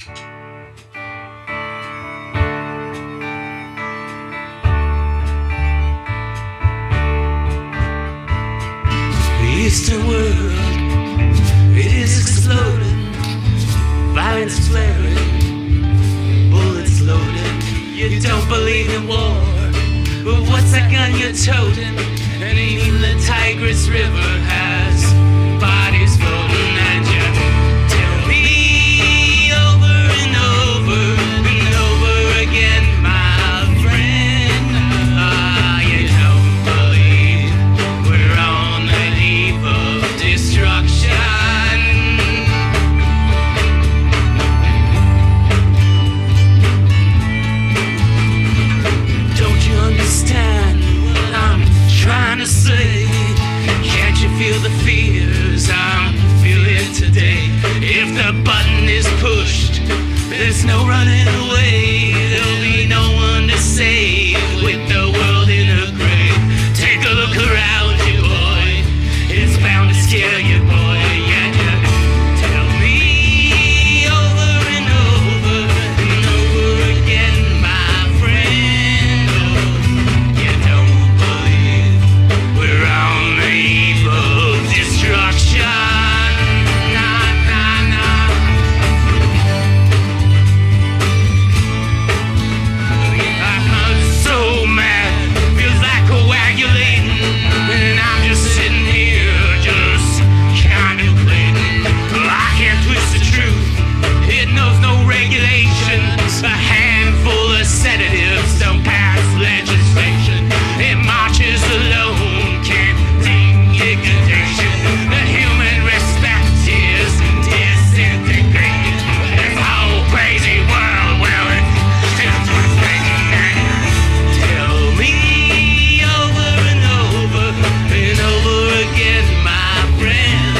The Eastern world, it is exploding, violence flaring, bullets loading. You don't believe in war, but what's that gun you're toting? And even the Tigris River has bodies floating, and you tell me over and over and over again, my friend, you don't believe we're on the eve of destruction. Don't you understand what I'm trying to say? Can't you feel the fears I'm feeling today? If the button is pushed, there's no running away. There'll be no one to save with the world in a grave. Take a look around you, boy. It's bound to scare you, boy. Yeah, yeah. Tell me over and over and over again, my friend. Oh, you don't believe we're on the eve of destruction. Nah, nah, nah. I'm so mad, feels like coagulating, and I'm just sitting here, just contemplating. I can't twist the truth, it knows no regulations. A handful of sedatives don't pass legislation. It marches alone, can't take dictation. The human respect is disintegrated. This whole crazy world, well, it's still twisting. Tell me over and over and over again, my friend.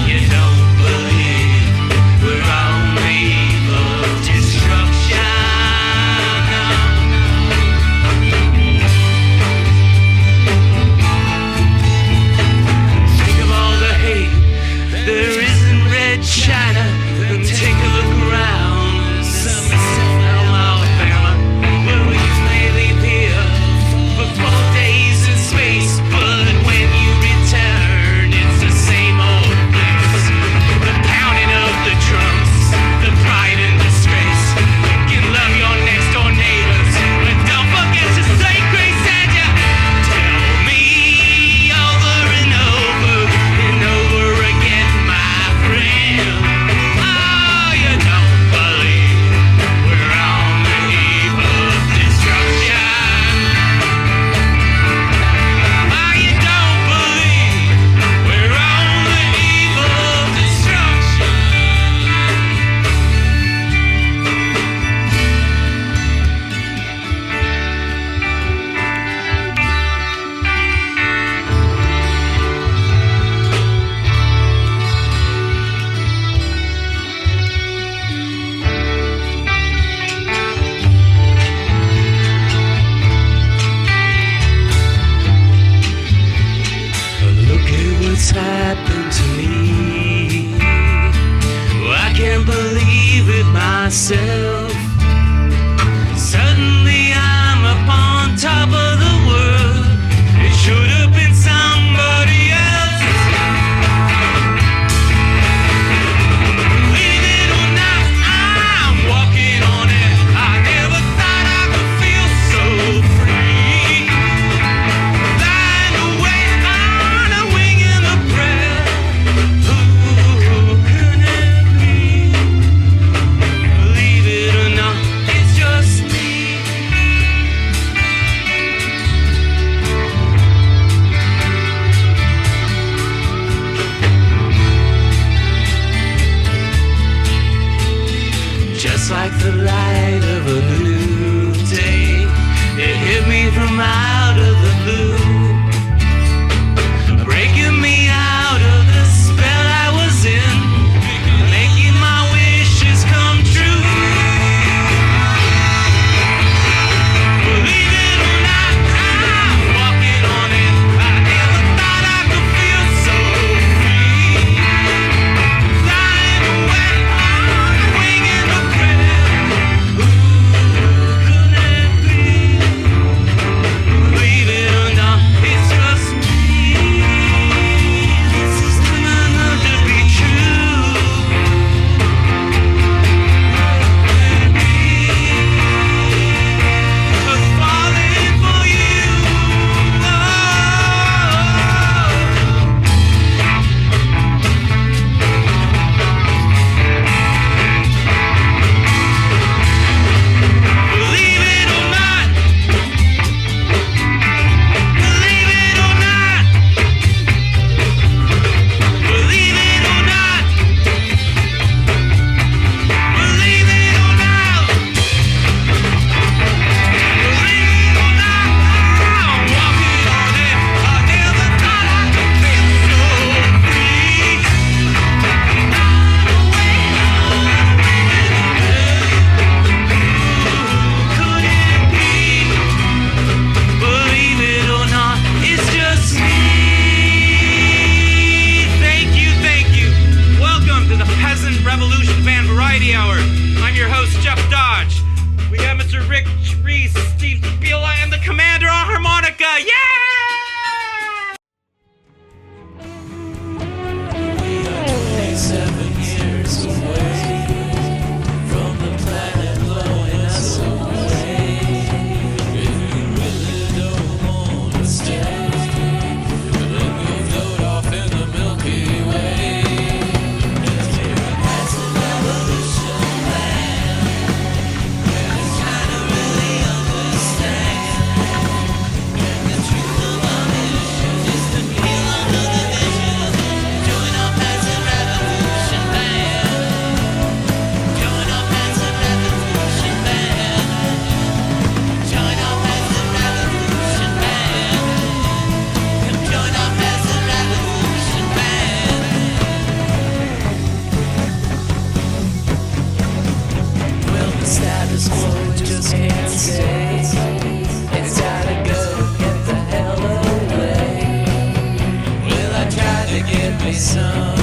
You don't believe we're on the eve of destruction. Think of all the hate there is in Red China, and take a look around Alabama, where you may leave here for 4 days in space, but when you return, it's the same old place. The pounding of the drums, the pride and disgrace. You can love your next door neighbors, but don't forget to say grace, and you tell me over and over and over again, my friend. Oh, you don't believe we're on the eve of destruction. Oh, you don't believe we're on the eve of destruction. Look at what's happened to me. I can't believe it myself. Suddenly I'm up on top of the world. It should have been somebody else. Believe it or not, I'm walking on it. I never thought I could feel so free. Flying away on a wing and a prayer. Who can it be? Believe it or not, it's just me. Just like the light of a new day, it hit me from out of the blue, breaking me out of the spell I was in, making my wishes come true. Believe it or not, I'm walking on it. I never thought I could feel so free. Flying away on a Rick, Reese, Steve Bila, and the Commander on harmonica. Yeah! We are 27 years away from the planet blowing us away. If you really don't want to stay, then you'll float off in the Milky Way. That's an evolution plan, and it's trying to really understand. And the truth of our mission is to heal under the vision. Join our passive revolution band. Join our passive revolution band. Join our passive revolution band. Come join our passive revolution band. Well, the status quo just can't stay. It's gotta go, get the hell away. Well, I tried to get me some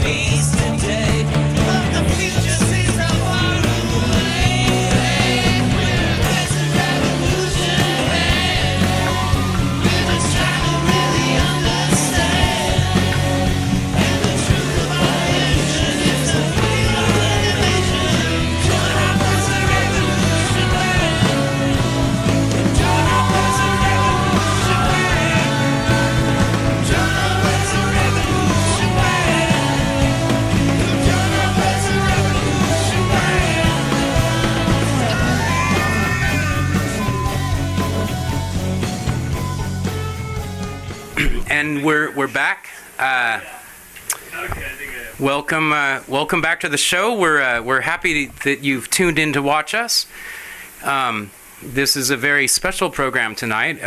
peace today, but the future seems so far away. There's a revolution man. We're just trying to really understand. And the truth of our mission is to free our innovation. Join our present revolution man. Join our present revolution man. Join our present revolution man. Join our present revolution man. And we're back. Welcome back to the show. We're happy that you've tuned in to watch us. This is a very special program tonight.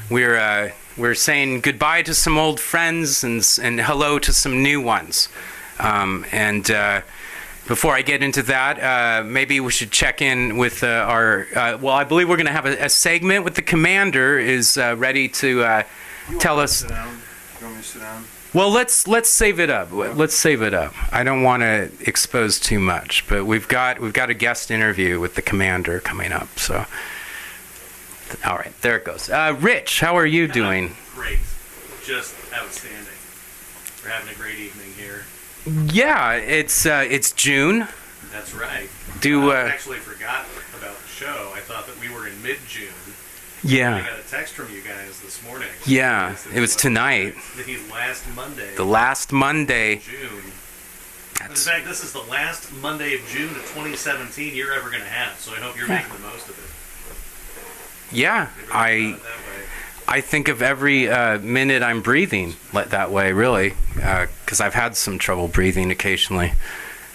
We're saying goodbye to some old friends and hello to some new ones. And before I get into that, maybe we should check in with our. Well, I believe we're going to have a segment with the Commander is ready to tell us. Sit down. You want me to sit down? Well, let's save it up. Let's save it up. I don't want to expose too much, but we've got a guest interview with the Commander coming up. So, all right, there it goes. Rich, how are you doing? Great. Just outstanding. We're having a great evening here. Yeah, it's June. That's right. I I actually forgot about the show. I thought that we were in mid-June. I yeah, got a text from you guys this morning. yeah. It It was tonight, The last Monday the last Monday. of June. In That's fact, this is the last Monday of June of 2017 you're ever going to have, so I hope you're making the most of it. yeah. Think about it that way. I think of every minute I'm breathing that way, really, because I've had some trouble breathing occasionally.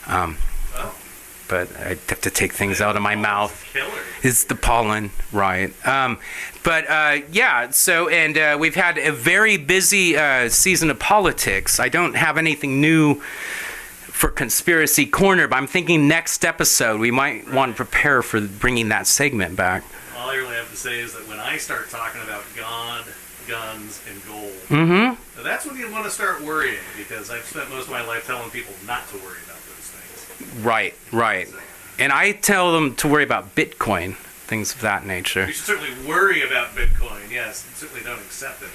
Well, But I have to take things out of my mouth. killer. It's the pollen, right? Yeah. So, and we've had a very busy season of politics. I don't have anything new for Conspiracy Corner, but I'm thinking next episode we might want to prepare for bringing that segment back. All I really have to say is that when I start talking about God, guns, and gold, Mm-hmm. that's when you want to start worrying, because I've spent most of my life telling people not to worry about those things. Right. So, And I tell them to worry about Bitcoin, things of that nature. you should certainly worry about Bitcoin, yes, and certainly don't accept it.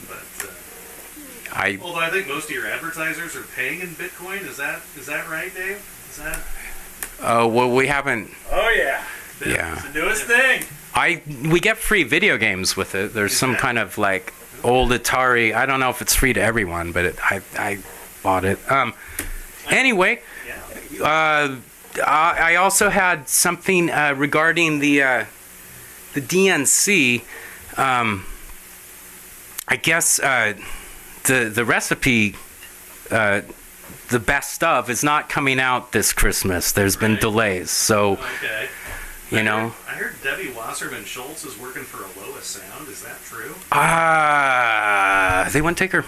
But although I think most of your advertisers are paying in Bitcoin, is that right, Dave? Is that? Well, we haven't. Oh yeah, Yeah. it's the newest thing. We get free video games with it. There's some kind of like old Atari. I don't know if it's free to everyone, but I bought it. Anyway, Yeah. I also had something regarding the DNC. I guess the recipe, the best of, is not coming out this Christmas. There's been Right. delays, so Okay. you know. I heard Debbie Wasserman Schultz is working for Aloha Sound. Is that true? They wouldn't take her.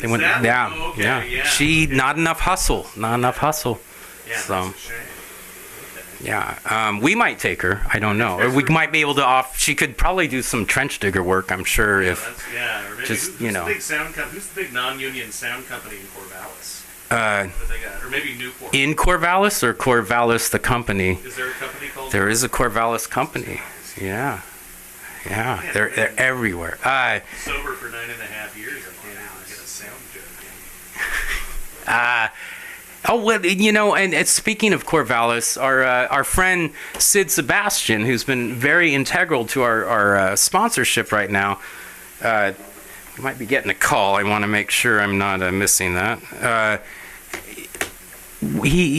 They wouldn't. that- Yeah, oh, okay, yeah. yeah, She okay. not enough hustle. Not enough hustle. Yeah, So- that's a shame. Okay. Yeah, we might take her. I don't know. Or we might be able to She could probably do some trench digger work. I'm sure. If Or maybe just, who's you know. the big sound who's the big non-union sound company in Corvallis? What they got? Or maybe Newport. In Corvallis or Corvallis the company? Is there a company called? There is a Corvallis company. Yeah. Yeah, they're everywhere. Sober for 9.5 years. I can't even get a sound joke. Oh, well, you know, and speaking of Corvallis, our friend Sid Sebastian, who's been very integral to our sponsorship right now, you might be getting a call. I want to make sure I'm not missing that.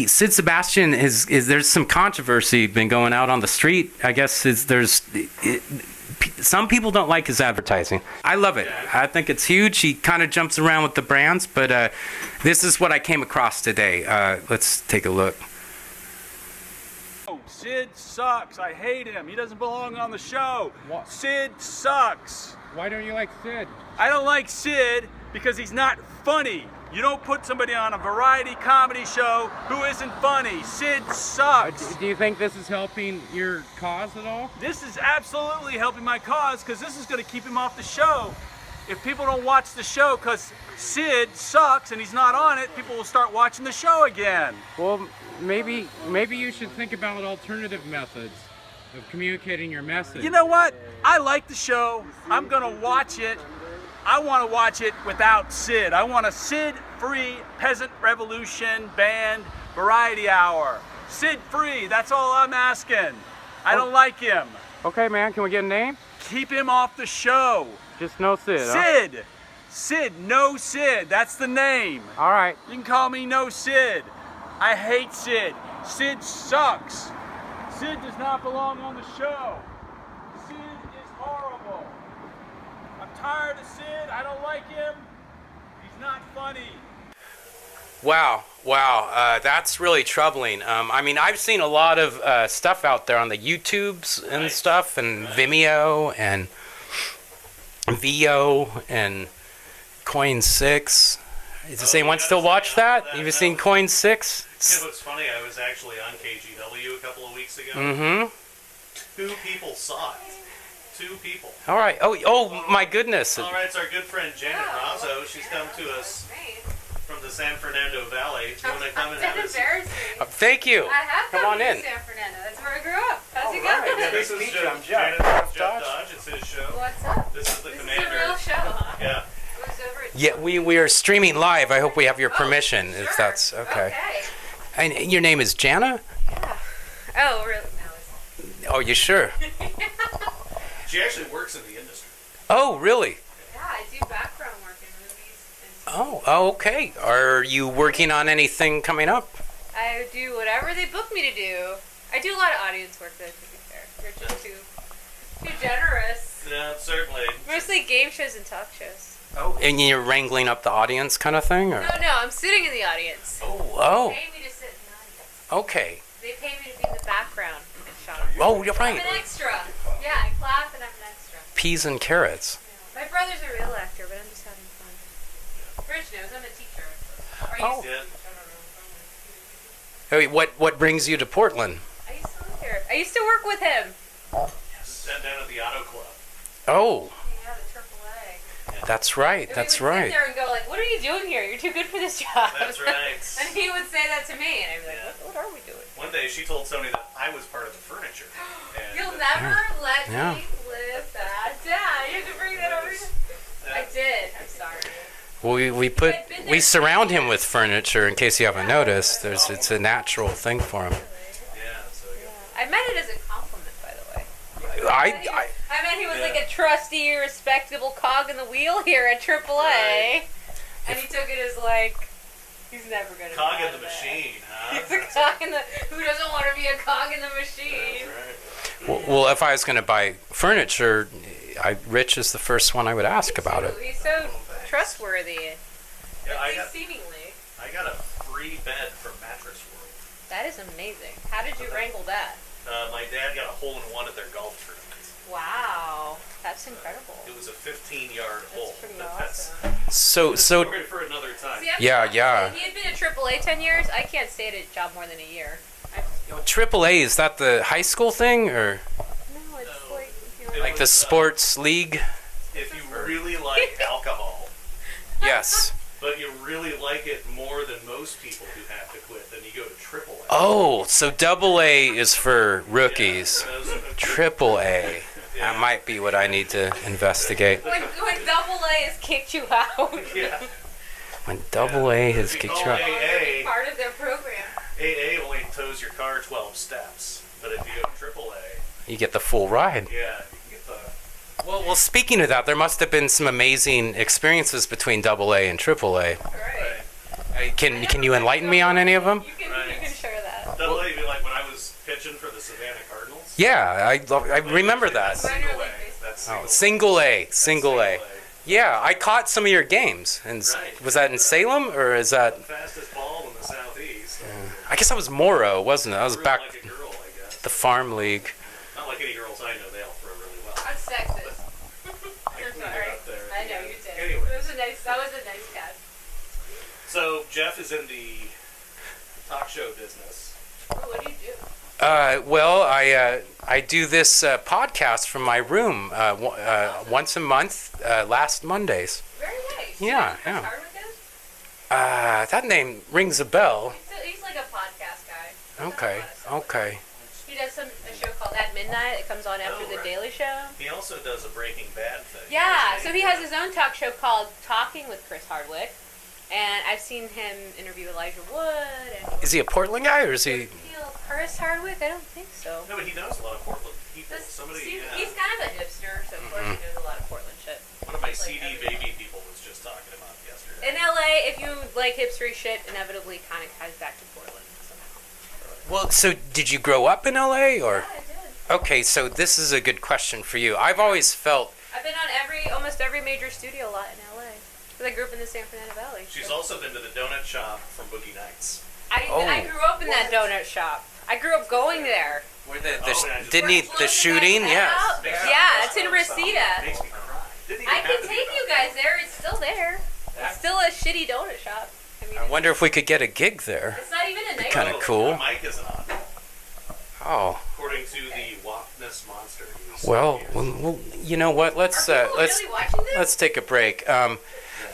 Sid Sebastian there's some controversy been going out on the street. I guess some people don't like his advertising. I love it. I think it's huge. He kind of jumps around with the brands, but this is what I came across today. Let's take a look. Sid sucks. I hate him. He doesn't belong on the show. What? Sid sucks. Why don't you like Sid? I don't like Sid because he's not funny. You don't put somebody on a variety comedy show who isn't funny. Sid sucks. Do you think this is helping your cause at all? This is absolutely helping my cause because this is going to keep him off the show. If people don't watch the show because Sid sucks and he's not on it, people will start watching the show again. Well, maybe you should think about alternative methods of communicating your message. You know what? I like the show. I'm going to watch it. I want to watch it without Sid. I want a Sid-free Peasant Revolution band variety hour. Sid-free, that's all I'm asking. I don't like him. Okay, man, can we get a name? Keep him off the show. Just no Sid, huh? Sid! Sid, no Sid, that's the name. All right. You can call me No Sid. I hate Sid. Sid sucks. Sid does not belong on the show. Sid is horrible. I'm tired of Sid. I don't like him. He's not funny. Wow, that's really troubling. I mean, I've seen a lot of stuff out there on the YouTubes and stuff, and Vimeo and VO and Coin 6. Is the same one still watch that? You've seen Coin 6? You know what's funny? I was actually on KGW a couple of weeks ago. Mm-hmm. 2 people saw it. 2 people. All right. Oh my goodness. All right, it's our good friend Janet Razo. She's come to us from the San Fernando Valley. Do you want to come and have a seat? Thank you. I have come come on to in. San Fernando. That's where I grew up. How's it right. going? Yeah, this is Nice to meet you. I'm Jeff. Jeff. Jeff Dodge. It's his show. What's up? This is the This commander. is a real show, huh? Yeah. Who's over at Yeah, we are streaming live. I hope we have your permission. Sure. If that's okay. Okay. And your name is Jana? Yeah. Oh, really? No, Oh, you sure? She actually works in the industry. Oh, really? yeah, I do background work in movies. And Oh, okay. Are you working on anything coming up? I do whatever they book me to do. I do a lot of audience work, though, to be fair. You're just too generous. Yeah, certainly. Mostly game shows and talk shows. Oh, and you're wrangling up the audience kind of thing, or? No, I'm sitting in the audience. Oh, They pay me to sit in the audience. okay. They pay me to be in the background shot. Oh, you're I'm right. an extra. Yeah, I clap and I'm an extra. Peas and carrots. My brother's a real actor, but I'm just having fun. Rich knows I'm a teacher. Or I Oh. used to Yeah. teach, I don't know. Hey, what brings you to Portland? I used to live here. I used to work with him. Sat down at the auto club. Oh, Yeah, the AAA. that's right. And That's we would right. sit there and go like, "What are you doing here? You're too good for this job." That's right. And he would say that to me, and I'd be like, Yeah. "What are we doing?" One day she told Sony that I was part of the furniture. And, You'll never let Yeah. me live that down. You have to bring that over. I did. I'm sorry. Well, we surround him with furniture in case you haven't noticed. It's a natural thing for him. Yeah, so I meant it as a compliment, by the way. I I meant he was like a trusty, respectable cog in the wheel here at AAA, and he took it as like he's never gonna. cog be in out the of it. machine, huh? He's a cog in the. Who doesn't want to be a cog in the machine? That's right. well, if I was going to buy furniture, Rich is the first one I would ask about it. He's so trustworthy. Yeah, At I least got seemingly. a free bed from Mattress World. That is amazing. How did you wrangle that? My dad got a hole-in-one at their golf tournament. Wow, that's incredible. It was a 15-yard hole. That's pretty That's awesome. So story for another time. See, I'm Yeah, not- yeah. If he had been at AAA 10 years, I can't stay at a job more than a year. AAA, is that the high school thing, or No, it's No. like It like was, the sports league? If you really like alcohol, Yes. but you really like it more than most most people who have to quit. Then you go to AAA. Oh, so AA is for rookies. AAA. That might be what I need to investigate. When AA has kicked you out. Yeah. When AA has If you kicked call you out. AA, Part of their program. AA only tows your car 12 steps. But if you go to AAA, You get the full ride. yeah, you can get the... Well, speaking of that, there must have been some amazing experiences between AA and AAA. Right. Can you enlighten me on any of them? You can share that. AA would be like when I was pitching for the Savannah Cardinals. Yeah, I remember that. Single A. That's Oh, single single A. Yeah, I caught some of your games. And Right. was that in Salem or is that? Fastest ball in the southeast. I guess that was Morrow, wasn't it? I was Threw back like a girl, I guess. the farm league. Not like any girls I know. They all throw really well. I'm sexist. I cleaned it up there. I know you did. Anyway. That was a nice catch. So Jeff is in the talk show business. What do you do? Well, I do this podcast from my room once a month, last Mondays. Very nice. Yeah, Chris yeah. Hardwick is? That name rings a bell. He's like a podcast guy. He's done a Okay, lot of stuff. okay. He does a show called At Midnight. It comes on after Oh, The right. Daily Show. He also does a Breaking Bad thing. Yeah, so he has his own talk show called Talking with Chris Hardwick. And I've seen him interview Elijah Wood. And Is he a Portland guy or is he? Chris Hardwick? I don't think so. No, but he knows a lot of Portland people. He's kind of a hipster, so of course he knows a lot of Portland shit. One of my CD baby people was just talking about it yesterday. In LA, if you like hipstery shit, inevitably kind of ties back to Portland somehow. Well, so did you grow up in LA or? Yeah, I did. Okay, so this is a good question for you. I've always felt. I've been on almost every major studio lot in LA. Because I grew up in the San Fernando Valley. She's also been to the donut shop from Boogie Nights. I grew up in that donut shop. I grew up going there. Where Didn't he the shooting? Yeah. Yeah, it's in Reseda. Makes me cry. Didn't even I have can to be take you about guys there. It's still there. It's still a shitty donut shop. I mean, I wonder if we could get a gig there. it's not even a nice Kinda Oh, cool. my mic isn't on. Oh. According to the Wapness monster. who's Well, confused. well, you know what? Let's Are people really watching this? let's take a break.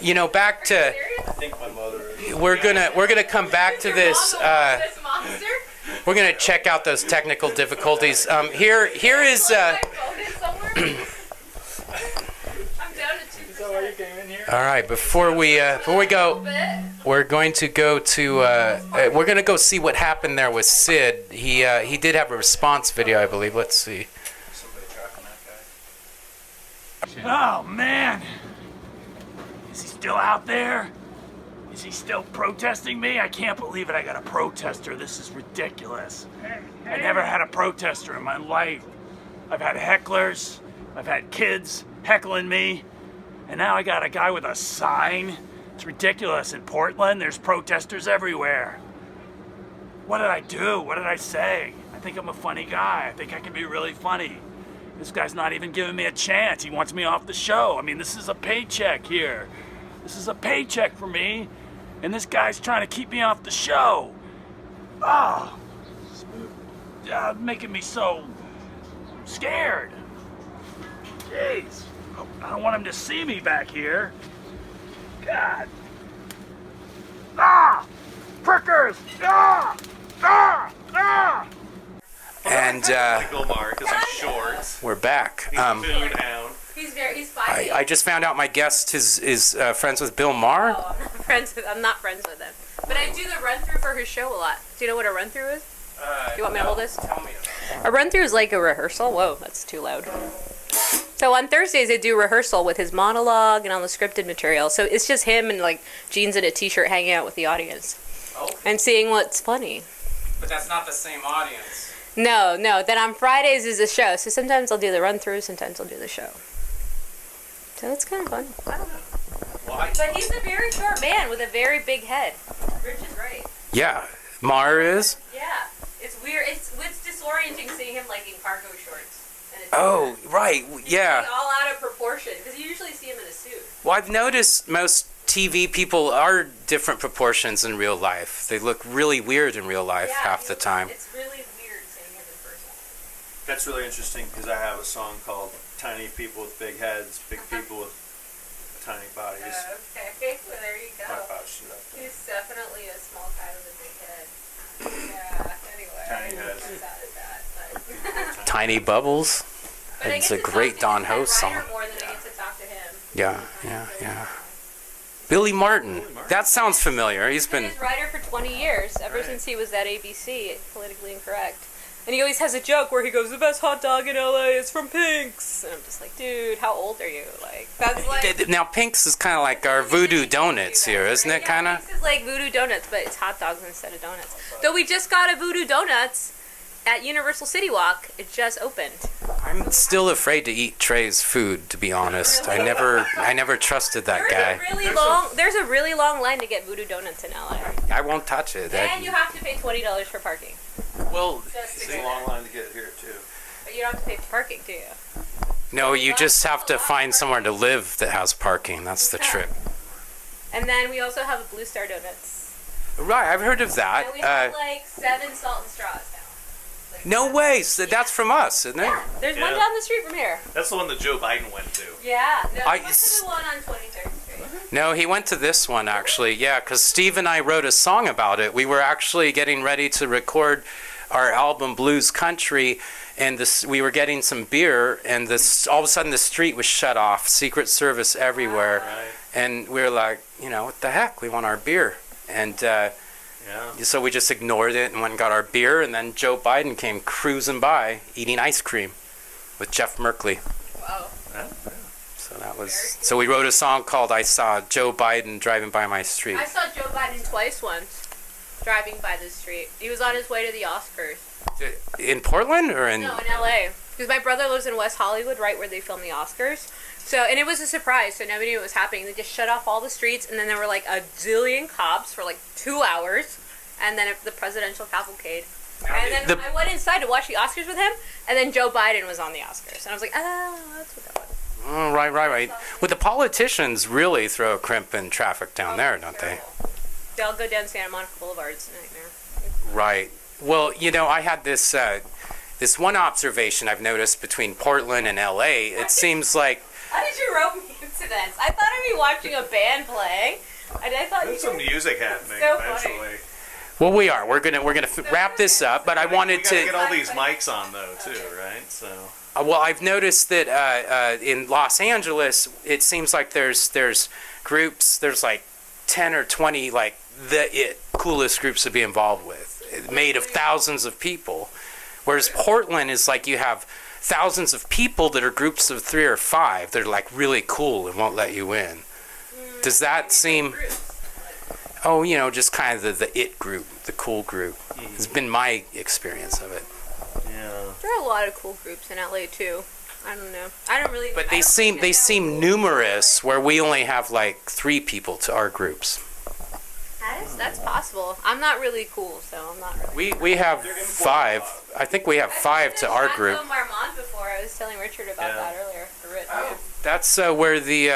You know, back to Serious? I think my mother is. we're gonna come back to Your this. mom the Wapness monster? We're gonna check out those technical difficulties. Here is. My phone is somewhere. I'm down to 2%. All right. Before we go, we're going to go to. We're gonna go see what happened there with Sid. He did have a response video, I believe. Let's see. Somebody tracking that guy. Oh man! Is he still out there? Is he still protesting me? I can't believe it. I got a protester. This is ridiculous. I never had a protester in my life. I've had hecklers. I've had kids heckling me. And now I got a guy with a sign. It's ridiculous. In Portland, there's protesters everywhere. What did I do? What did I say? I think I'm a funny guy. I think I can be really funny. This guy's not even giving me a chance. He wants me off the show. I mean, this is a paycheck here. This is a paycheck for me. And this guy's trying to keep me off the show. Oh, making me so scared. Jeez. I don't want him to see me back here. God. Ah! Prickers! Ah! Ah! Ah! And Like Bill Maher, because he's short. we're back. He's a foodhound. He's 5'8". I just found out my guest is friends with Bill Maher. Oh, I'm not friends with him. But I do the run through for his show a lot. Do you know what a run through is? Do you want me to hold this? Tell me. A run through is like a rehearsal. Whoa, that's too loud. So on Thursdays I do rehearsal with his monologue and all the scripted material. So it's just him and like jeans and a t-shirt hanging out with the audience and seeing what's funny. But that's not the same audience. No. Then on Fridays is a show. So sometimes I'll do the run through, sometimes I'll do the show. So it's kind of fun. I don't know. But he's a very short man with a very big head. Rich is right. Yeah, Maher is. Yeah. It's weird. It's disorienting seeing him like in cargo shorts. And it's Oh, right. Yeah. like, all out of proportion because you usually see him in a suit. Well, I've noticed most TV people are different proportions in real life. They look really weird in real life half the time. It's really weird seeing him in person. That's really interesting because I have a song called Tiny People with Big Heads, Big People with tiny bodies. Okay, well, there you go. My pouch is up there. He's definitely a small guy with a big head. Yeah, anyway. Tiny head. Decided that, but. Tiny Bubbles. But I It's get a to talk great to Don his Host writer song. more than I get to talk to him. Yeah. Billy Martin. That sounds familiar. He's been. He's been his writer for 20 years, ever since he was at ABC, Politically Incorrect. And he always has a joke where he goes, "The best hot dog in LA is from Pink's." And I'm just like, dude, how old are you? Like, that's like... Now, Pink's is kind of like our Voodoo Donuts here, isn't it? Kind of. Pink's is like Voodoo Donuts, but it's hot dogs instead of donuts. Though we just got a Voodoo Donuts at Universal City Walk. It just opened. I'm still afraid to eat Trey's food, to be honest. I never trusted that guy. There's a really long line to get Voodoo Donuts in LA. I won't touch it. And you have to pay $20 for parking. Well, Just to It's a get long it. line to get here too. But you don't have to pay for parking, do you? no, you just have to find somewhere to live that has parking. That's the trip. And then we also have a Blue Star Donuts. Right, I've heard of that. And we have like 7 salt and straws now. Like No 7. way. So that's from us, isn't it? Yeah, there's one Yeah. down the street from here. That's the one that Joe Biden went to. Yeah, no, I- we went to the one on 23rd Street. No, he went to this one actually. Yeah, because Steve and I wrote a song about it. We were actually getting ready to record our album Blues Country, and we were getting some beer, and all of a sudden the street was shut off, Secret Service everywhere, Right. and we were like, what the heck? We want our beer, and Yeah. so we just ignored it and went and got our beer, and then Joe Biden came cruising by eating ice cream with Jeff Merkley. Wow. So that was. So we wrote a song called "I Saw Joe Biden Driving by My Street." I saw Joe Biden twice once, driving by the street. He was on his way to the Oscars. In Portland or in? No, in LA. Because my brother lives in West Hollywood, right where they film the Oscars. So, and it was a surprise, so nobody knew what was happening. They just shut off all the streets, and then there were like a zillion cops for like 2 hours, and then the presidential cavalcade. And then I went inside to watch the Oscars with him, and then Joe Biden was on the Oscars. And I was like, oh, that's what that was. Oh, right. Well, the politicians really throw a crimp in traffic down there, don't they? They all go down Santa Monica Boulevard. It's a nightmare. Right. Well, I had this this one observation I've noticed between Portland and LA. It seems like. How did you rope me into this? I thought I'd be watching a band play. And I thought There's some music happening So eventually. funny. Well, we are. We're gonna wrap this up, but I wanted We gotta to. get all these mics on though too, right? So. Well, I've noticed that in Los Angeles, it seems like there's groups. There's like 10 or 20 like the coolest groups to be involved with, made of thousands of people. Whereas Portland is like you have thousands of people that are groups of 3 or 5. They're like really cool and won't let you in. Does that seem? Oh, just kind of the it group, the cool group. It's been my experience of it. Yeah. There are a lot of cool groups in LA too. I don't know. I don't really. But I don't they really seem know. numerous, where we only have like 3 people to our groups. That's possible. I'm not really cool, so I'm not really. We have 5. I think we have 5 to our group. I've Marmont before. I was telling Richard about Yeah. that earlier. That's where the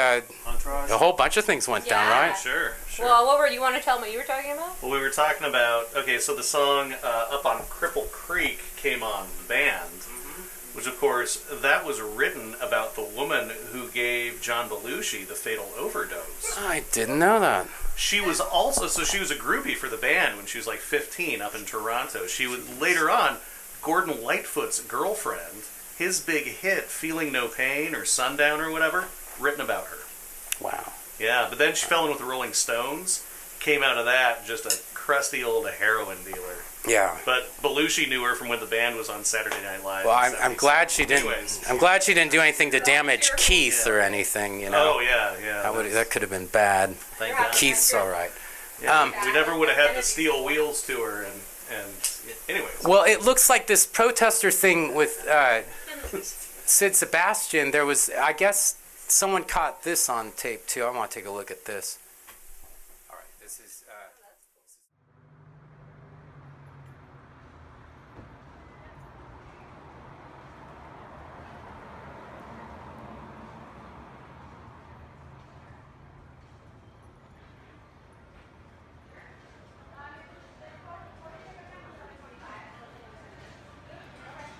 Entourage. a whole bunch of things went down, Yeah. right? Sure. Well, what were you want to tell me? What you were talking about? Well, we were talking about, so the song Up on Cripple Creek came on the band, which of course, that was written about the woman who gave John Belushi the fatal overdose. I didn't know that. She was she was a groupie for the band when she was like 15 up in Toronto. She was, later on, Gordon Lightfoot's girlfriend, his big hit, Feeling No Pain or Sundown or whatever, written about her. Wow. Yeah, but then she fell in with the Rolling Stones, came out of that just a crusty old heroin dealer. Yeah. But Belushi knew her from when the band was on Saturday Night Live. Well, in the I'm 70s. glad she didn't. Anyways. I'm glad she didn't do anything to damage Keith or anything. Oh yeah. That could have been bad. Thank God. Keith's all right. Yeah, we never would have had the steel wheels to her, and anyways. Well, it looks like this protester thing with Sid Sebastian. There was, I guess, someone caught this on tape too. I want to take a look at this. All right, this is.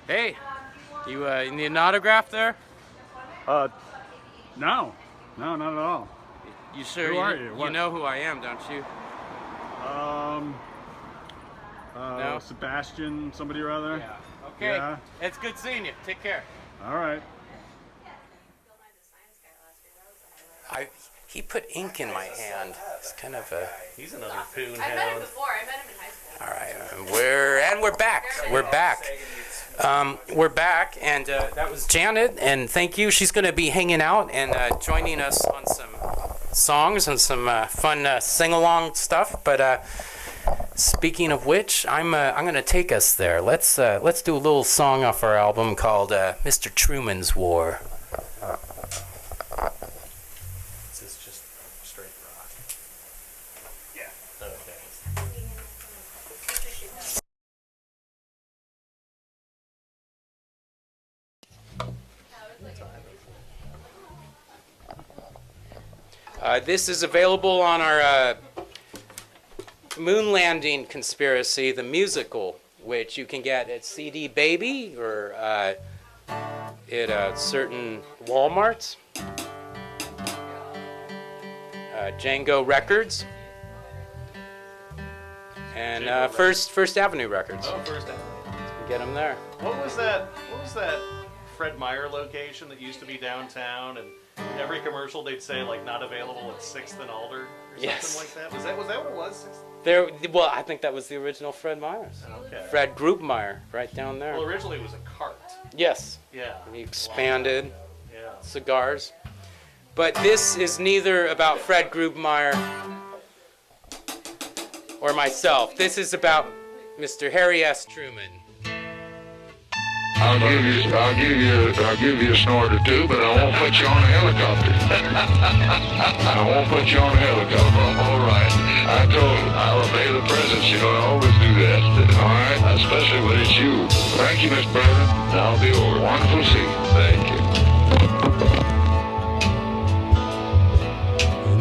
Hey, you need an autograph there? No, not at all. You sure? Who are you? You What? know who I am, don't you? No? Sebastian, somebody or other. Yeah. Okay. Yeah. It's good seeing you. Take care. All right. He put ink in my hand. It's kind of a. He's another poon I met him hound. before. I met him in high school. All right, we're back. We're back. We're back, and that was Janet. And thank you. She's going to be hanging out and joining us on some songs and some fun sing-along stuff. But speaking of which, I'm going to take us there. Let's do a little song off our album called "Mr. Truman's War." This is just straight rock. Yeah. Okay. This is available on our moon landing conspiracy, the musical, which you can get at CD Baby or at certain Walmarts, Django Records, and First Avenue Records. Oh, First Avenue. You can get them there. What was that Fred Meyer location that used to be downtown, and every commercial they'd say like not available at 6th and Alder or Yes. something like that? Was that what it was? 6th? Well, I think that was the original Fred Meyer's. Okay. Fred Groupmeyer, right down there. Well, originally it was a cart. Yes. Yeah. He expanded. Yeah. Cigars. But this is neither about Fred Grubmeyer or myself. This is about Mr. Harry S. Truman. I'll give you a snort or two, but I won't put you on a helicopter. I won't put you on a helicopter. All right. I told you, I'll obey the presence. You know, I always do that. All right? Especially when it's you. Thank you, Miss President. I'll be over. Wonderful to see you. Thank you.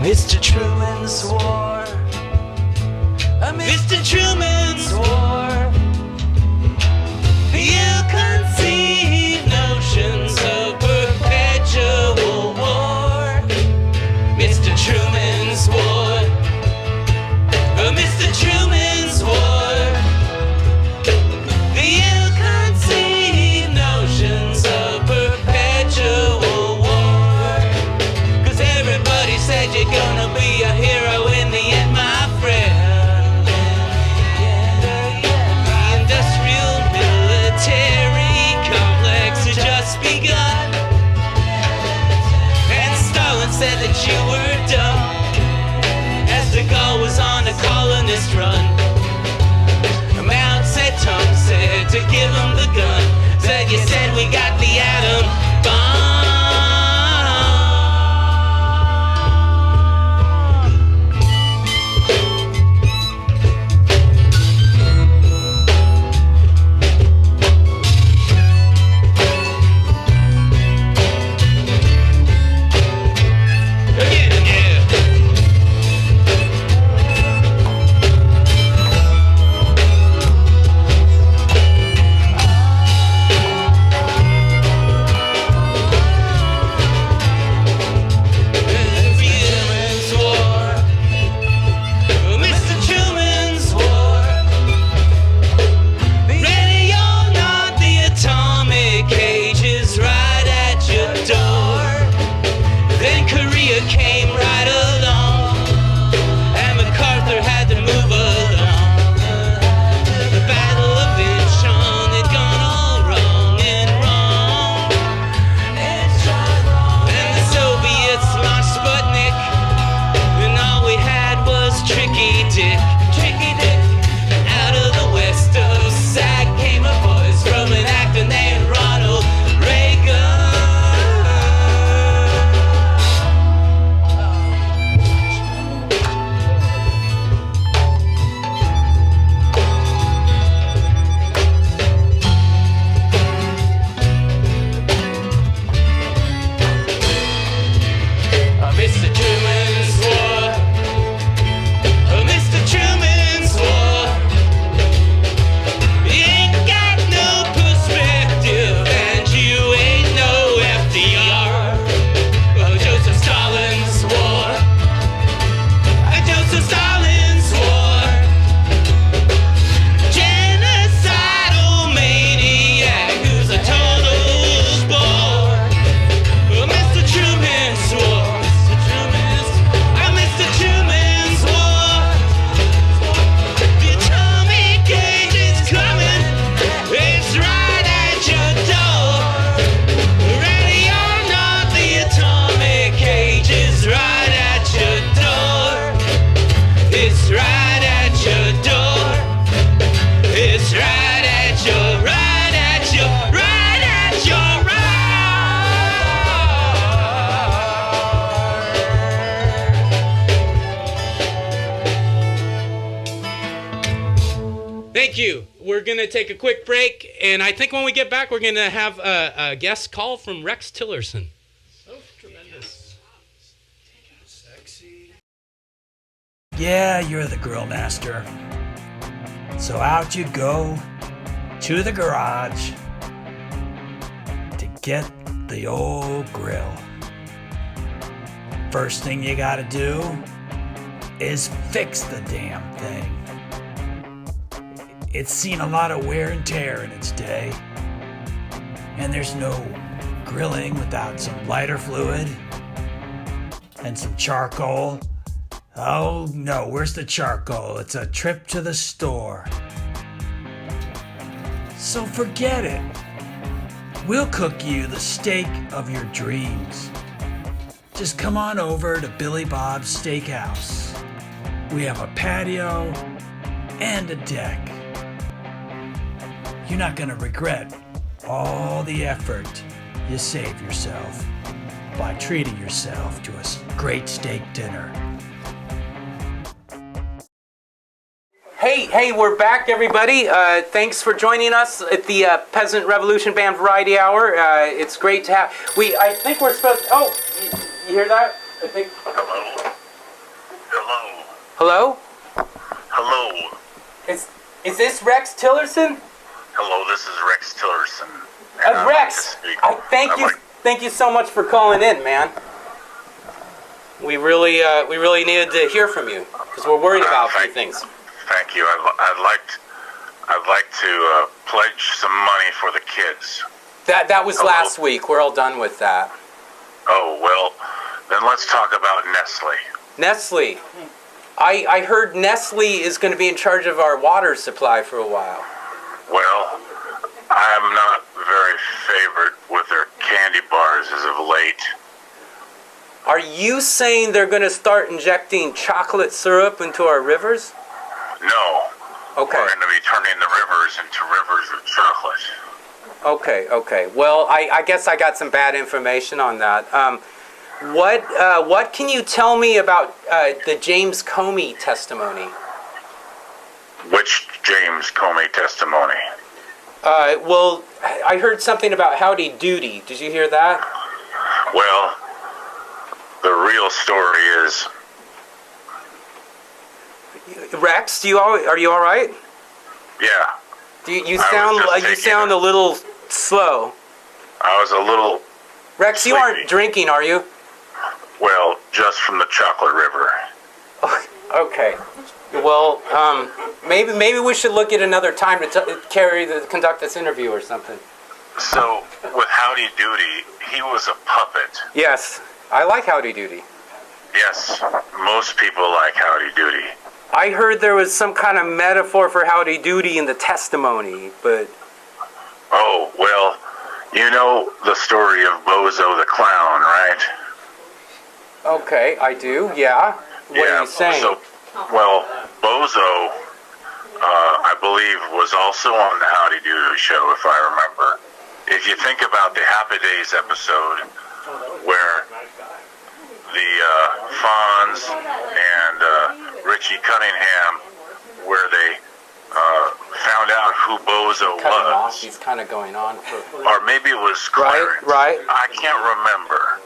Mr. Truman's War. Mr. Truman's War. You conceive notions of perpetual war. Mr. Truman's War. Mr. Truman's War. You conceive notions of perpetual war. 'Cause everybody said you're gonna be a hero in the end, my friend. going to take a quick break, and I think when we get back, we're going to have a guest call from Rex Tillerson. So tremendous. Sexy. Yeah, you're the grill master. So out you go to the garage to get the old grill. First thing you gotta do is fix the damn thing. It's seen a lot of wear and tear in its day, and there's no grilling without some lighter fluid and some charcoal. Oh no, where's the charcoal? It's a trip to the store. So forget it. We'll cook you the steak of your dreams. Just come on over to Billy Bob's Steakhouse. We have a patio and a deck. You're not gonna regret all the effort you save yourself by treating yourself to a great steak dinner. Hey, we're back, everybody. Thanks for joining us at the Peasant Revolution Band Variety Hour. It's great to have. I think we're supposed. Oh, you hear that? I think. Hello? Hello? Hello? Is this Rex Tillerson? Hello, this is Rex Tillerson. Rex, thank you so much for calling in, man. We really needed to hear from you because we're worried about a few things. Thank you. I'd like to pledge some money for the kids. That was last week. We're all done with that. Oh, well, then let's talk about Nestle. Nestle. I heard Nestle is going to be in charge of our water supply for a while. Well, I'm not very favorite with their candy bars as of late. Are you saying they're going to start injecting chocolate syrup into our rivers? No. Okay. We're going to be turning the rivers into rivers of chocolate. Okay. Well, I guess I got some bad information on that. What can you tell me about the James Comey testimony? Which James Comey testimony? Well, I heard something about Howdy Doody. Did you hear that? Well, the real story is... Rex, are you all right? Yeah. You sound a little slow. I was a little... Rex, sleepy. You aren't drinking, are you? Well, just from the chocolate river. Okay. Well, maybe we should look at another time to conduct this interview or something. So, with Howdy Doody, he was a puppet. Yes, I like Howdy Doody. Yes, most people like Howdy Doody. I heard there was some kind of metaphor for Howdy Doody in the testimony, but... Oh, well, you know the story of Bozo the Clown, right? Okay, I do, yeah. What are you saying? Well, Bozo, I believe, was also on the Howdy Doody show, if I remember. If you think about the Happy Days episode, where the Fonz and Richie Cunningham, where they found out who Bozo was. He's kind of going on for... Or maybe it was Clarence. Right. I can't remember.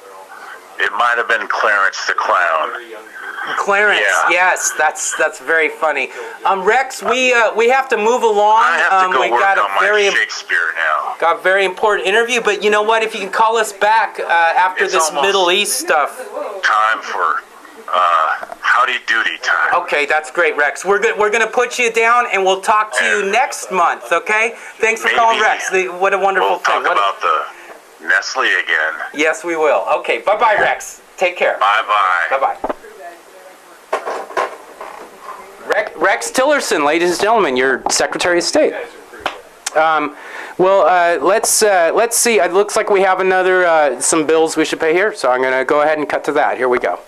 It might have been Clarence the Clown. Clarence, yeah. Yes, that's very funny. Rex, we have to move along. I have to go we work got on my Shakespeare now. Got a very important interview, but you know what? If you can call us back after It's this Middle East stuff. Time for Howdy Doody time. Okay, that's great, Rex. We're gonna put you down, and we'll talk to you next month. Okay? Thanks for calling, Rex. What a wonderful thing. We'll talk about the Nestle again. Yes, we will. Okay, bye-bye, Rex. Take care. Bye-bye. Bye-bye. Rex Tillerson, ladies and gentlemen, your Secretary of State. Let's see. It looks like we have some bills we should pay here, so I'm going to go ahead and cut to that. Here we go.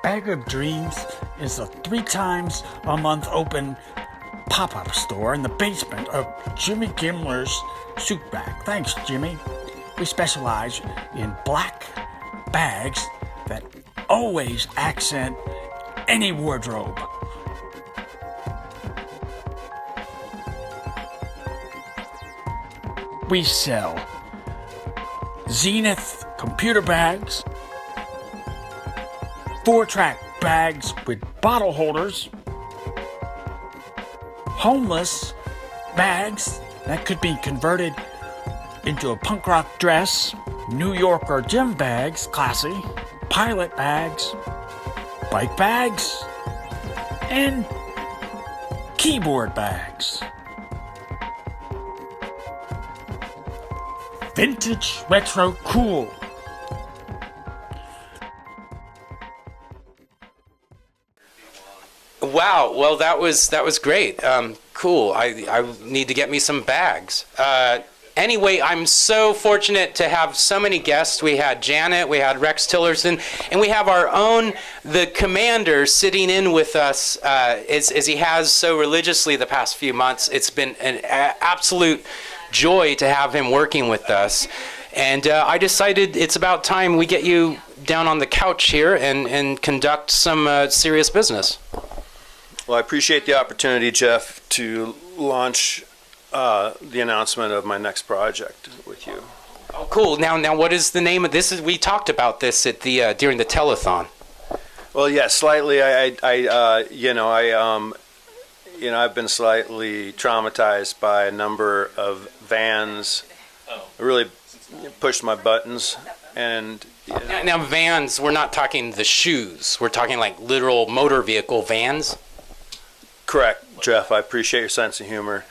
Bag of Dreams is a 3 times a month open pop-up store in the basement of Jimmy Gimler's Soup Bag. Thanks, Jimmy. We specialize in black bags that always accent any wardrobe. We sell Zenith computer bags, 4-track bags with bottle holders, homeless bags that could be converted into a punk rock dress, New York or gym bags, classy, pilot bags, bike bags, and keyboard bags. Vintage, retro, cool. Wow. Well, that was great. Cool. I need to get me some bags. Anyway, I'm so fortunate to have so many guests. We had Janet, we had Rex Tillerson, and we have our own, the commander, sitting in with us as he has so religiously the past few months. It's been an absolute joy to have him working with us. And I decided it's about time we get you down on the couch here and conduct some serious business. Well, I appreciate the opportunity, Jeff, to launch the announcement of my next project with you. Oh, cool. Now, what is the name of this? We talked about this at the during the telethon. Well, yeah, slightly. I've been slightly traumatized by a number of vans. Really pushed my buttons, and now vans. We're not talking the shoes. We're talking like literal motor vehicle vans. Correct, Jeff. I appreciate your sense of humor.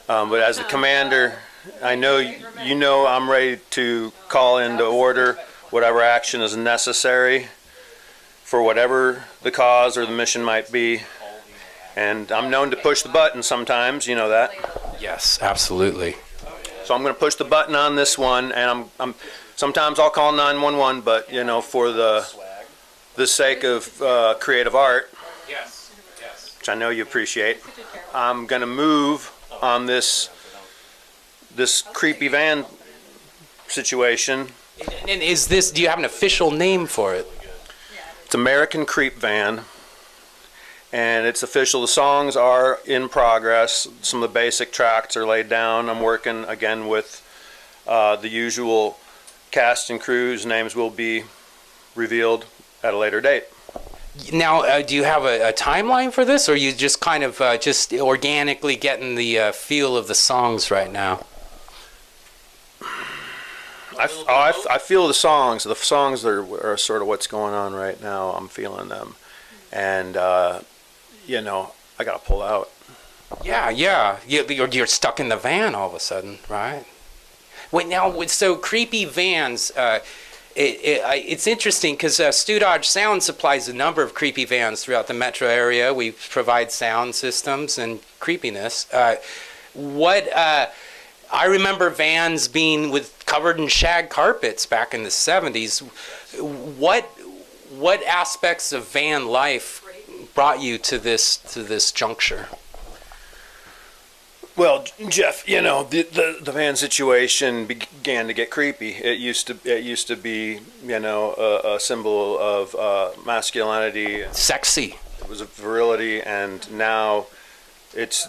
But as the commander, I know I'm ready to call into order whatever action is necessary for whatever the cause or the mission might be. And I'm known to push the button sometimes, you know that? Yes, absolutely. So I'm going to push the button on this one, and I'm sometimes I'll call 911, but for the sake of creative art, which I know you appreciate, I'm going to move on this creepy van situation. And is this? Do you have an official name for it? It's American Creep Van, and it's official. The songs are in progress. Some of the basic tracks are laid down. I'm working again with the usual cast and crew's names will be revealed at a later date. Now, do you have a timeline for this, or are you just kind of just organically getting the feel of the songs right now? I feel the songs. The songs are sort of what's going on right now. I'm feeling them, and I got to pull out. Yeah. You're stuck in the van all of a sudden, right? Wait, now, so creepy vans. It's interesting because Stu Dodge Sound supplies a number of creepy vans throughout the metro area. We provide sound systems and creepiness. I remember vans being covered in shag carpets back in the 70s. What aspects of van life brought you to this juncture? Well, Jeff, the van situation began to get creepy. It used to be, a symbol of masculinity. Sexy. It was a virility, and now it's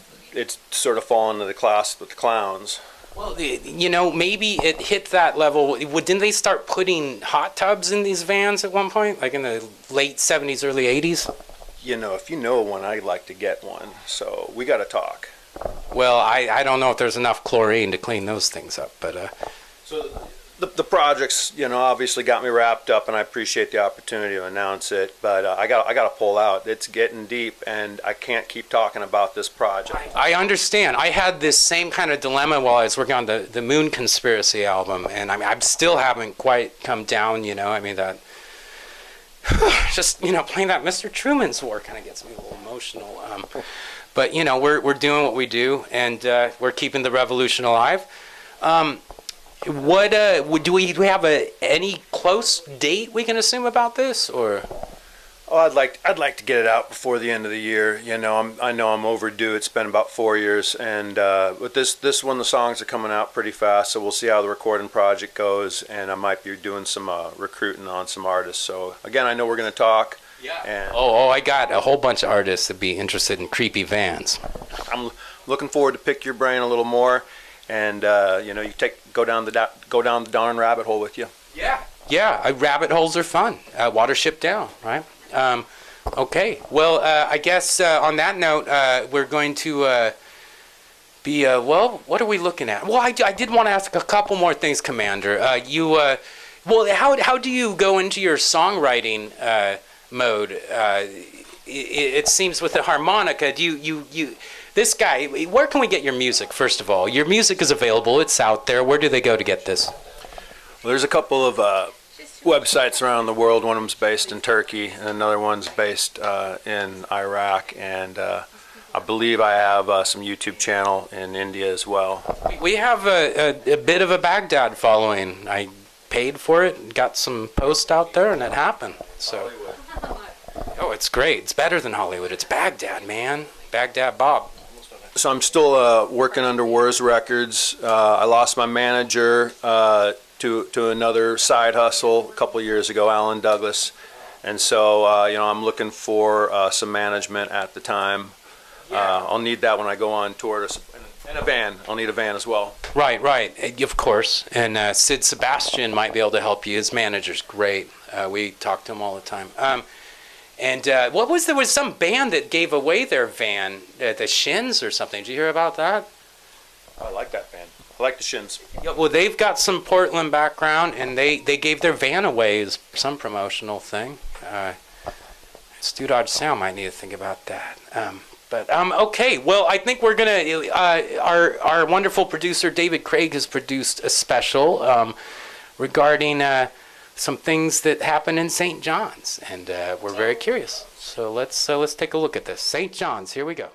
sort of fallen to the class with the clowns. Well, maybe it hit that level. Didn't they start putting hot tubs in these vans at one point, like in the late 70s, early 80s? If you know one, I'd like to get one. So we got to talk. Well, I don't know if there's enough chlorine to clean those things up, but so the project's obviously got me wrapped up, and I appreciate the opportunity to announce it. But I got to pull out. It's getting deep, and I can't keep talking about this project. I understand. I had this same kind of dilemma while I was working on the Moon Conspiracy album, and I still haven't quite come down. That just playing that Mr. Truman's War kind of gets me a little emotional. But we're doing what we do, and we're keeping the revolution alive. What do we have any close date we can assume about this, or? Oh, I'd like to get it out before the end of the year. I know I'm overdue. It's been about 4 years, and with this one, the songs are coming out pretty fast. So we'll see how the recording project goes, and I might be doing some recruiting on some artists. So again, I know we're going to talk. Yeah. And I got a whole bunch of artists that'd be interested in creepy vans. I'm looking forward to pick your brain a little more. and you go down the darn rabbit hole with you. Yeah, rabbit holes are fun. Watership Down, right? Okay. Well, I guess on that note, we're going to be, what are we looking at? Well, I did want to ask a couple more things, Commander. How do you go into your songwriting mode? It seems with the harmonica, this guy, where can we get your music, first of all? Your music is available. It's out there. Where do they go to get this? Well, there's a couple of websites around the world. One of them's based in Turkey, and another one's based in Iraq, and I believe I have some YouTube channel in India as well. We have a bit of a Baghdad following. I paid for it, got some posts out there, and it happened. So, it's great. It's better than Hollywood. It's Baghdad, man. Baghdad Bob. So I'm still working under Wars Records. I lost my manager to another side hustle a couple of years ago, Alan Douglas, and so I'm looking for some management at the time. I'll need that when I go on tour, and a van. I'll need a van as well. Right, of course. And Sid Sebastian might be able to help you. His manager's great. We talk to him all the time. There was some band that gave away their van, the Shins or something. Did you hear about that? I like that band. I like the Shins. Yeah, well, they've got some Portland background, and they gave their van away as some promotional thing. Stu Dodge Sound might need to think about that. Okay. Well, I think we're gonna. Our wonderful producer David Craig has produced a special regarding some things that happen in St. John's, and we're very curious. So let's take a look at this. St. John's. Here we go.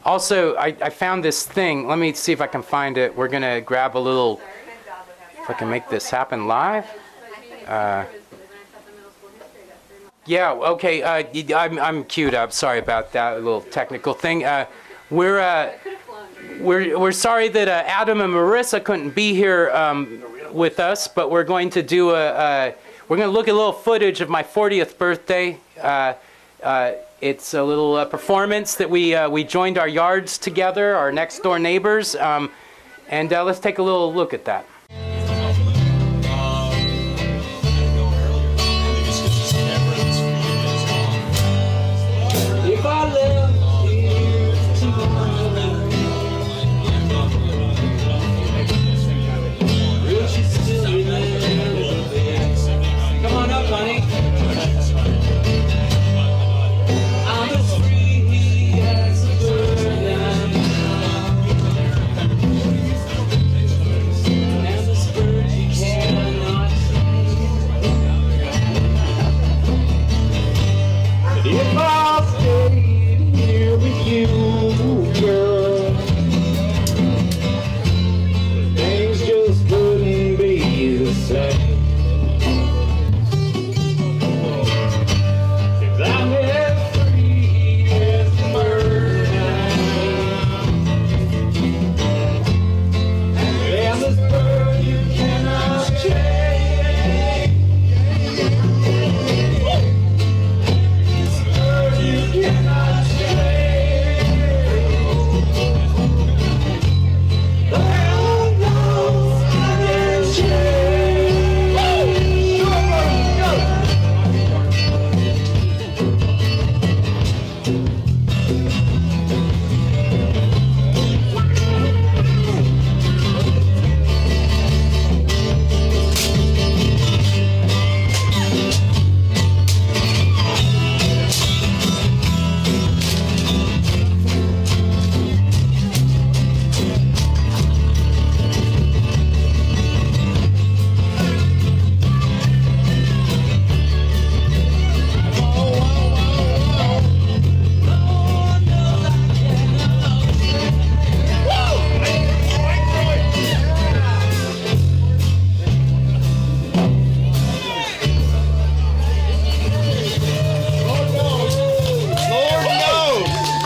Also, I found this thing. Let me see if I can find it. We're going to grab a little, if I can make this happen live. Yeah, okay, I'm queued up. Sorry about that, a little technical thing. We're sorry that Adam and Marisa couldn't be here with us, but we're going to do we're going to look at a little footage of my 40th birthday. It's a little performance that we joined our yards together, our next door neighbors, and let's take a little look at that. If I left here tomorrow, will she still remember me? Come on up, honey. I'm as free as a bird now. And this bird you cannot see. If I stayed here with you, girl, things just couldn't be the same. 'Cause I'm as free as a bird now. And this bird you cannot change. This bird you cannot change. Oh, no, I can change. Go!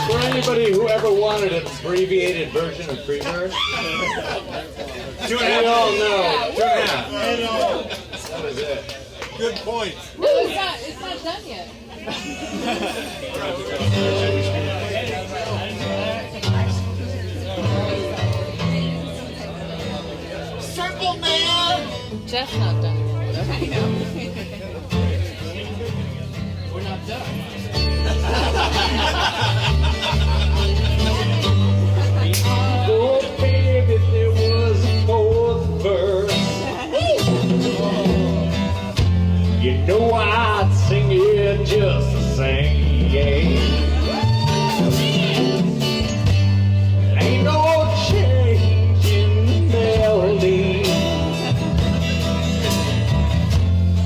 For anybody who ever wanted an abbreviated version of Freebird, 2.5. We all know. 2.5. That was it. Good point. No, it's not done yet. Circle man. Jeff's not done yet. I know. We're not done. Oh, baby, there was a fourth verse. You know I'd sing it just the same. Ain't no change in the melody,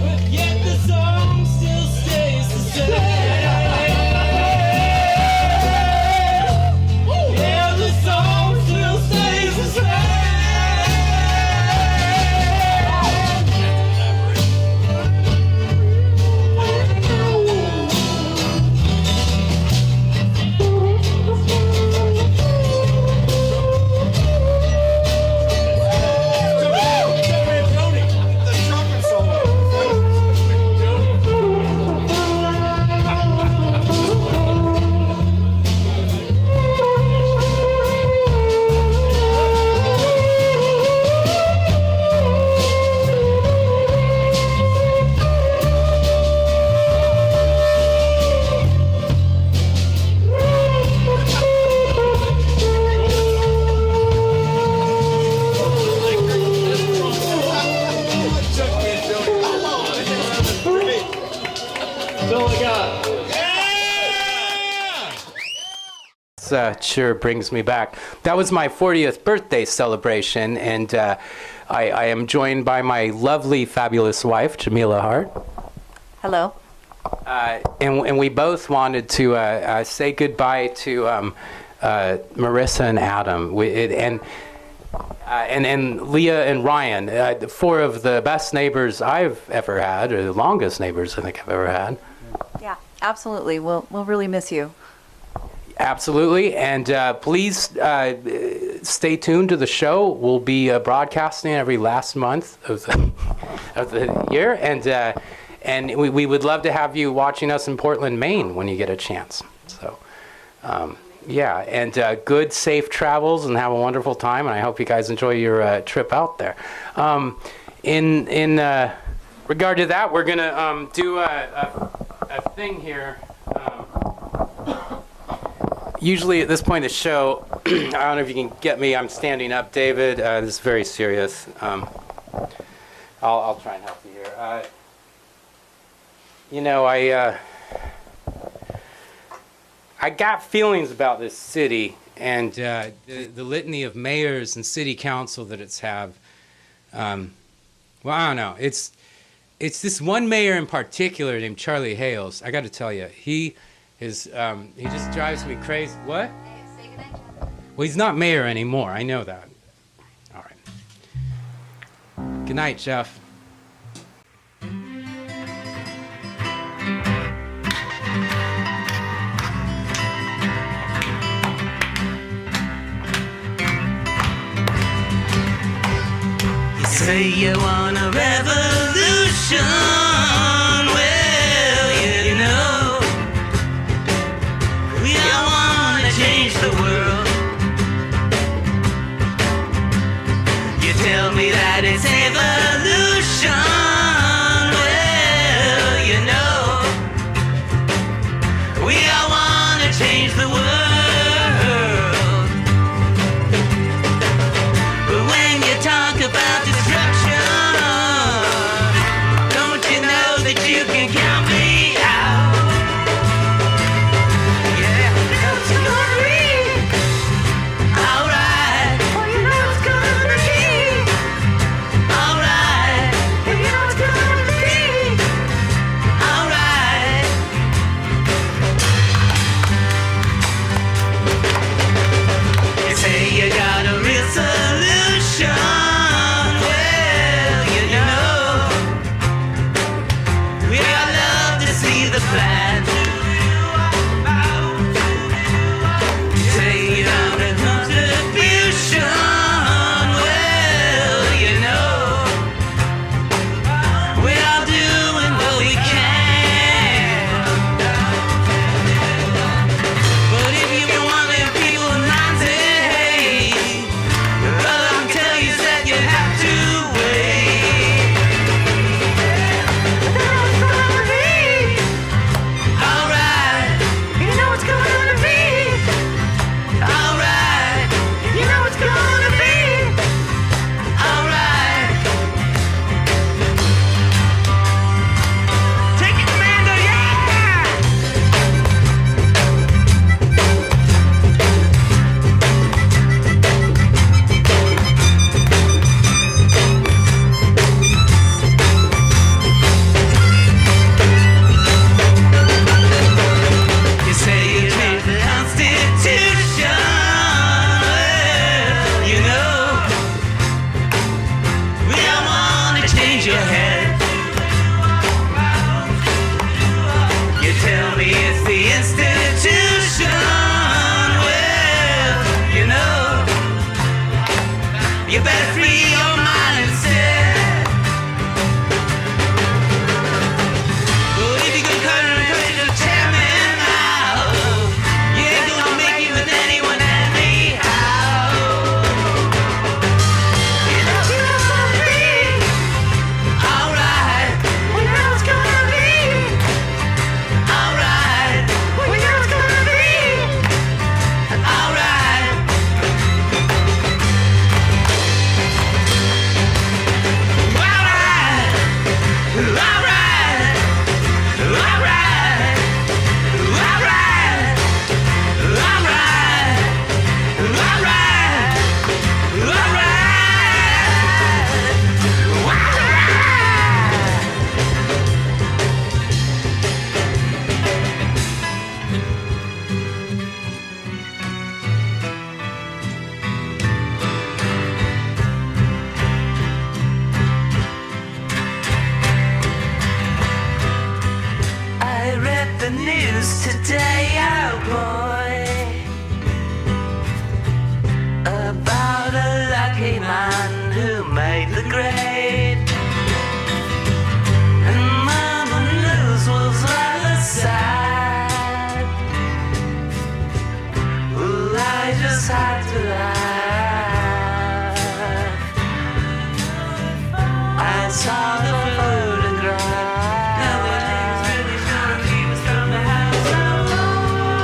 but yet the song still stays the same. Yeah, the song still stays the same. Sure brings me back. That was my 40th birthday celebration, and I am joined by my lovely, fabulous wife, Jamila Hart. Hello. And we both wanted to say goodbye to Marisa and Adam, and Leah and Ryan, 4 of the best neighbors I've ever had, or the longest neighbors I think I've ever had. Yeah, absolutely. We'll really miss you. Absolutely, and please stay tuned to the show. We'll be broadcasting every last month of the year, and we would love to have you watching us in Portland, Maine, when you get a chance. So, yeah, and good, safe travels, and have a wonderful time. And I hope you guys enjoy your trip out there. In regard to that, we're gonna do a thing here. Usually at this point in the show, I don't know if you can get me. I'm standing up, David. This is very serious. I'll try and help you here. You know, I got feelings about this city and the litany of mayors and city council that it's have. Well, I don't know. It's this one mayor in particular named Charlie Hales. I got to tell you, he just drives me crazy. What? Well, he's not mayor anymore. I know that. All right. Good night, Jeff. You say you want a revolution. Well, you know, we all want to change the world. You tell me that it's evolution. Well, you know, we all want to change the world. But when you talk about destruction, don't you know that you can count me out? Yeah, it's gonna be alright. Well, you know it's gonna be alright. Well, you know it's gonna be alright. just had to laugh. I saw the photograph. Nobody's really sure if he was from the house alone.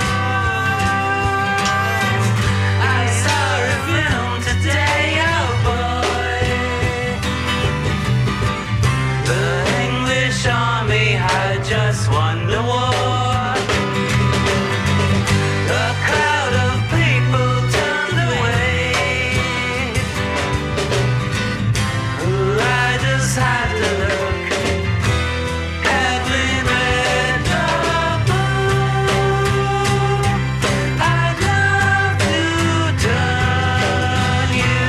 I saw a film today, oh boy. The English army had just won the war. A crowd of people turned away. I just had to look. Have we read the book? I'd love to turn you